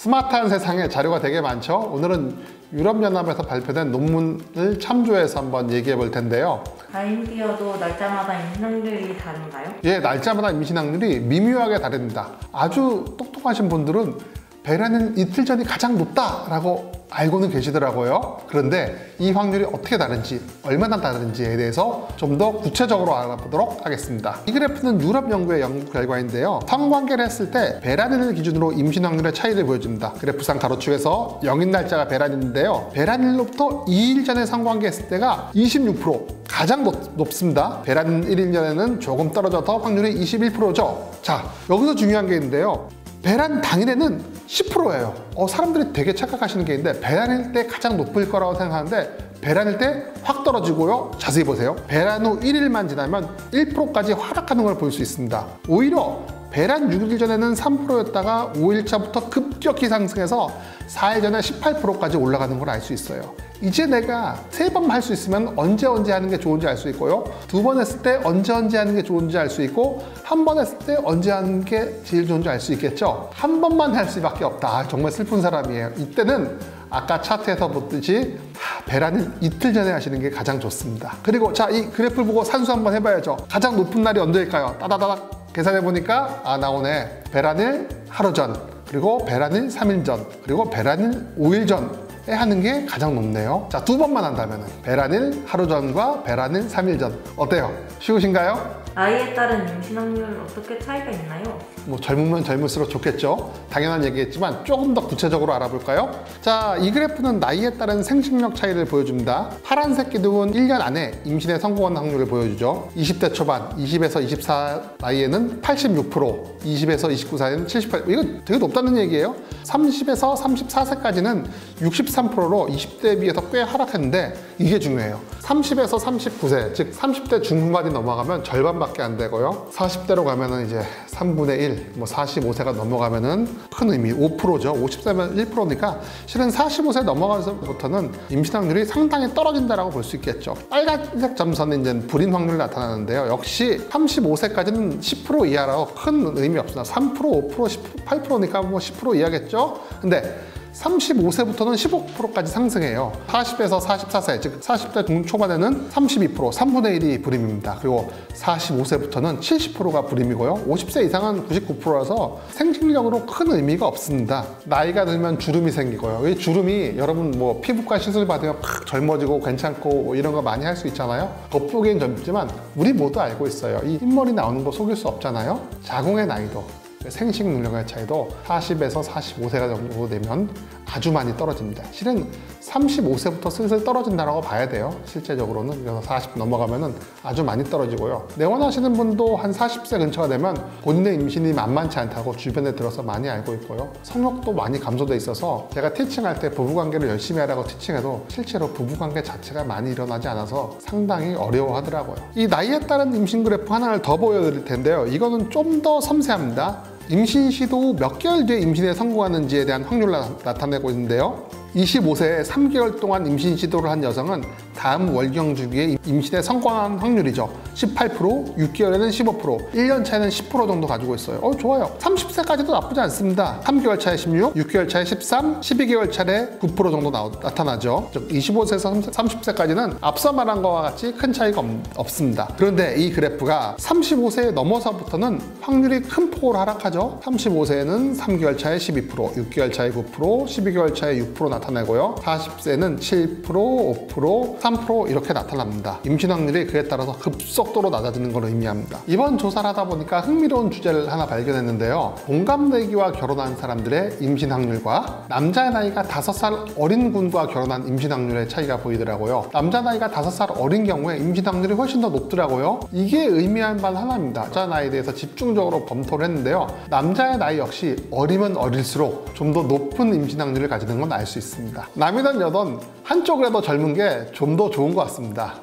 스마트한 세상에 자료가 되게 많죠. 오늘은 유럽연합에서 발표된 논문을 참조해서 한번 얘기해 볼 텐데요. 아이디어도 날짜마다 임신 확률이 다른가요? 예, 날짜마다 임신 확률이 미묘하게 다릅니다. 아주 똑똑하신 분들은 배란일 이틀 전이 가장 높다라고 알고는 계시더라고요. 그런데 이 확률이 어떻게 다른지, 얼마나 다른지에 대해서 좀 더 구체적으로 알아보도록 하겠습니다. 이 그래프는 유럽 연구의 연구 결과인데요. 성관계를 했을 때 배란일을 기준으로 임신 확률의 차이를 보여줍니다. 그래프상 가로축에서 영인 날짜가 배란일인데요. 배란일로부터 2일 전에 성관계 했을 때가 26%, 가장 높습니다. 배란일 1일 전에는 조금 떨어져서 확률이 21%죠. 자, 여기서 중요한 게 있는데요. 배란 당일에는 10%예요. 사람들이 되게 착각하시는 게 있는데 배란일 때 가장 높을 거라고 생각하는데 배란일 때 확 떨어지고요. 자세히 보세요. 배란 후 1일만 지나면 1%까지 하락하는 걸 볼 수 있습니다. 오히려 배란 6일 전에는 3%였다가 5일차부터 급격히 상승해서 4일 전에 18%까지 올라가는 걸 알 수 있어요. 이제 내가 3번 할 수 있으면 언제 하는 게 좋은지 알 수 있고요. 2번 했을 때 언제 하는 게 좋은지 알 수 있고, 한 번 했을 때 언제 하는 게 제일 좋은지 알 수 있겠죠. 한 번만 할 수밖에 없다. 정말 슬픈 사람이에요. 이때는 아까 차트에서 보듯이 배란일 이틀 전에 하시는 게 가장 좋습니다. 그리고 자, 이 그래프를 보고 산수 한번 해봐야죠. 가장 높은 날이 언제일까요? 따다다닥 계산해 보니까 나오네. 배란일 하루 전, 그리고 배란일 3일 전, 그리고 배란일 5일 전에 하는 게 가장 높네요. 자, 2번만 한다면 배란일 하루 전과 배란일 3일 전. 어때요? 쉬우신가요? 나이에 따른 임신 확률 어떻게 차이가 있나요? 뭐 젊으면 젊을수록 좋겠죠. 당연한 얘기겠지만 조금 더 구체적으로 알아볼까요? 자, 이 그래프는 나이에 따른 생식력 차이를 보여줍니다. 파란색 기둥은 1년 안에 임신에 성공한 확률을 보여주죠. 20대 초반, 20에서 24 나이에는 86%, 20에서 29 사이에는 78%. 이거 되게 높다는 얘기예요. 30에서 34세까지는 63%로 20대에 비해서 꽤 하락했는데 이게 중요해요. 30에서 39세, 즉 30대 중후반이 넘어가면 절반밖에 안 되고요. 40대로 가면은 이제 3분의 1, 뭐 45세가 넘어가면은 큰 의미, 5%죠. 50세면 1%니까 실은 45세 넘어가서부터는 임신 확률이 상당히 떨어진다라고 볼 수 있겠죠. 빨간색 점선은 이제 불임 확률이 나타나는데요. 역시 35세까지는 10% 이하라고 큰 의미 없습니다. 3%, 5%, 10%, 8%니까 뭐 10% 이하겠죠. 근데 35세부터는 15%까지 상승해요. 40에서 44세, 즉 40대 중초반에는 32%, 3분의 1이 불임입니다. 그리고 45세부터는 70%가 불임이고요. 50세 이상은 99%라서 생식력으로 큰 의미가 없습니다. 나이가 들면 주름이 생기고요. 이 주름이 여러분 뭐 피부과 시술 받으면 팍 젊어지고 괜찮고 뭐 이런 거 많이 할 수 있잖아요. 겉보기엔 젊지만 우리 모두 알고 있어요. 이 흰머리 나오는 거 속일 수 없잖아요. 자궁의 나이도, 생식 능력의 차이도 40에서 45세가 정도 되면 아주 많이 떨어집니다. 실은 35세부터 슬슬 떨어진다고 봐야 돼요. 실제적으로는. 그래서 40 넘어가면 아주 많이 떨어지고요. 내원하시는 분도 한 40세 근처가 되면 본인의 임신이 만만치 않다고 주변에 들어서 많이 알고 있고요. 성욕도 많이 감소돼 있어서 제가 티칭할 때 부부관계를 열심히 하라고 티칭해도 실제로 부부관계 자체가 많이 일어나지 않아서 상당히 어려워하더라고요. 이 나이에 따른 임신 그래프 하나를 더 보여드릴 텐데요. 이거는 좀 더 섬세합니다. 임신 시도 후 몇 개월 뒤에 임신에 성공하는지에 대한 확률을 나타내고 있는데요. 25세에 3개월 동안 임신 시도를 한 여성은 다음 월경 주기에 임신에 성공한 확률이죠. 18%, 6개월에는 15%, 1년 차에는 10% 정도 가지고 있어요. 좋아요. 30세까지도 나쁘지 않습니다. 3개월 차에 16, 6개월 차에 13, 12개월 차에 9% 정도 나타나죠. 즉 25세에서 30세까지는 앞서 말한 것과 같이 큰 차이가 없습니다. 그런데 이 그래프가 35세에 넘어서부터는 확률이 큰 폭으로 하락하죠. 35세에는 3개월 차에 12%, 6개월 차에 9%, 12개월 차에 6% 나타나고요. 40세는 7%, 5%, 3% 이렇게 나타납니다. 임신 확률이 그에 따라서 급속도로 낮아지는 걸 의미합니다. 이번 조사를 하다 보니까 흥미로운 주제를 하나 발견했는데요. 동갑내기와 결혼한 사람들의 임신 확률과 남자의 나이가 5살 어린 군과 결혼한 임신 확률의 차이가 보이더라고요. 남자 나이가 5살 어린 경우에 임신 확률이 훨씬 더 높더라고요. 이게 의미할 만 하나입니다. 남자 나이에 대해서 집중적으로 검토를 했는데요. 남자의 나이 역시 어리면 어릴수록 좀 더 높은 임신 확률을 가지는 건 알 수 있습니다. 남이든 여든 한쪽이라도 젊은 게 좀 더 좋은 것 같습니다.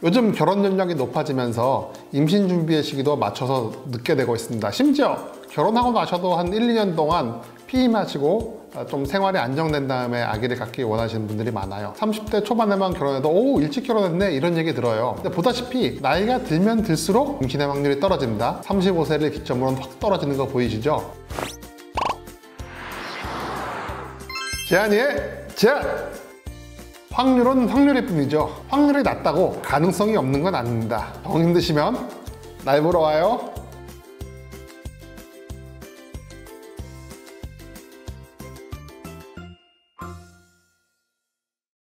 요즘 결혼 연령이 높아지면서 임신 준비의 시기도 맞춰서 늦게 되고 있습니다. 심지어 결혼하고 나셔도 한 1, 2년 동안 피임하시고 좀 생활이 안정된 다음에 아기를 갖기 원하시는 분들이 많아요. 30대 초반에만 결혼해도 오 일찍 결혼했네 이런 얘기 들어요. 근데 보다시피 나이가 들면 들수록 임신의 확률이 떨어집니다. 35세를 기점으로 확 떨어지는 거 보이시죠? 제한이의 제한! 확률은 확률일 뿐이죠. 확률이 낮다고 가능성이 없는 건 아닙니다. 병 힘드시면 날 보러 와요.